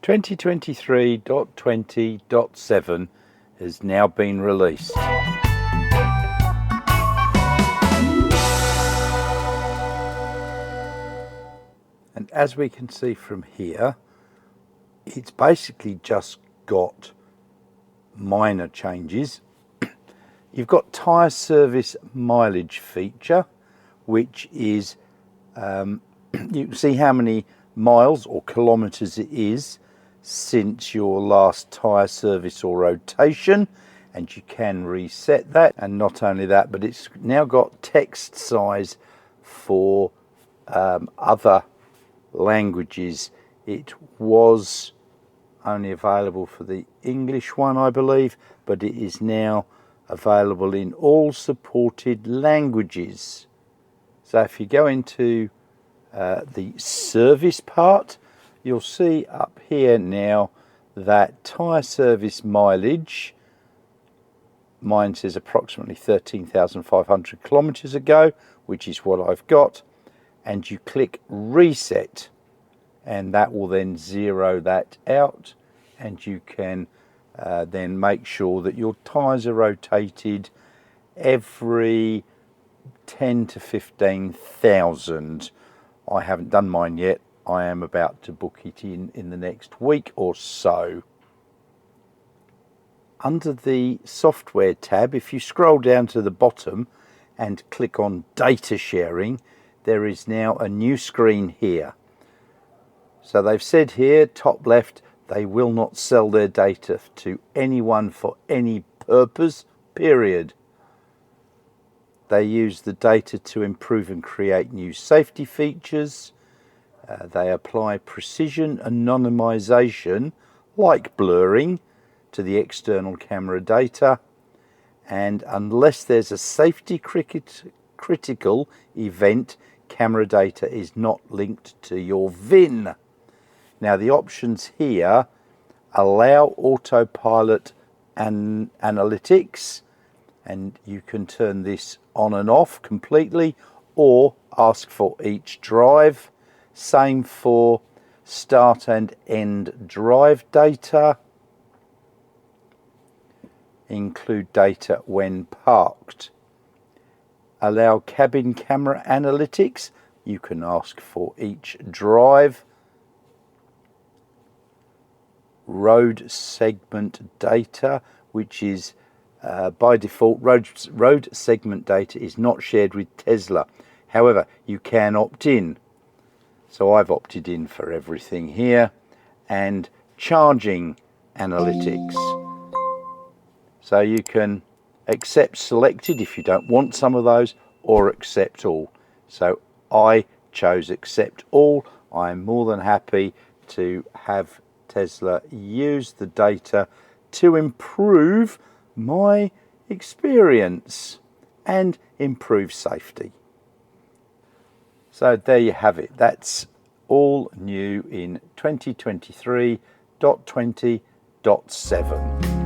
2023.20.7 has now been released. And as we can see from here, it's basically just got minor changes. You've got tyre service mileage feature, which is you can see how many miles or kilometres it is since your last tyre service or rotation, and you can reset that. And not only that, but it's now got text size for other languages. It was only available for the English one, I believe, but it is now available in all supported languages. So if you go into the service part, you'll see up here now that tyre service mileage, mine says approximately 13,500 kilometres ago, which is what I've got, and you click reset, and that will then zero that out, and you can then make sure that your tyres are rotated every 10 to 15,000. I haven't done mine yet. I am about to book it in the next week or so. Under the software tab, if you scroll down to the bottom and click on data sharing, there is now a new screen here. So they've said here, top left, they will not sell their data to anyone for any purpose, period. They use the data to improve and create new safety features. They apply precision anonymization, like blurring, to the external camera data. And unless there's a safety critical event, camera data is not linked to your VIN. Now the options here allow autopilot and analytics, and you can turn this on and off completely, or ask for each drive. Same for start and end drive data. Include data when parked. Allow cabin camera analytics. You can ask for each drive. Road segment data, which is by default, road segment data is not shared with Tesla. However, you can opt in. So I've opted in for everything here. And charging analytics. So you can accept selected if you don't want some of those, or accept all. So I chose accept all. I'm more than happy to have Tesla use the data to improve my experience and improve safety. So there you have it. That's all new in 2023.20.7.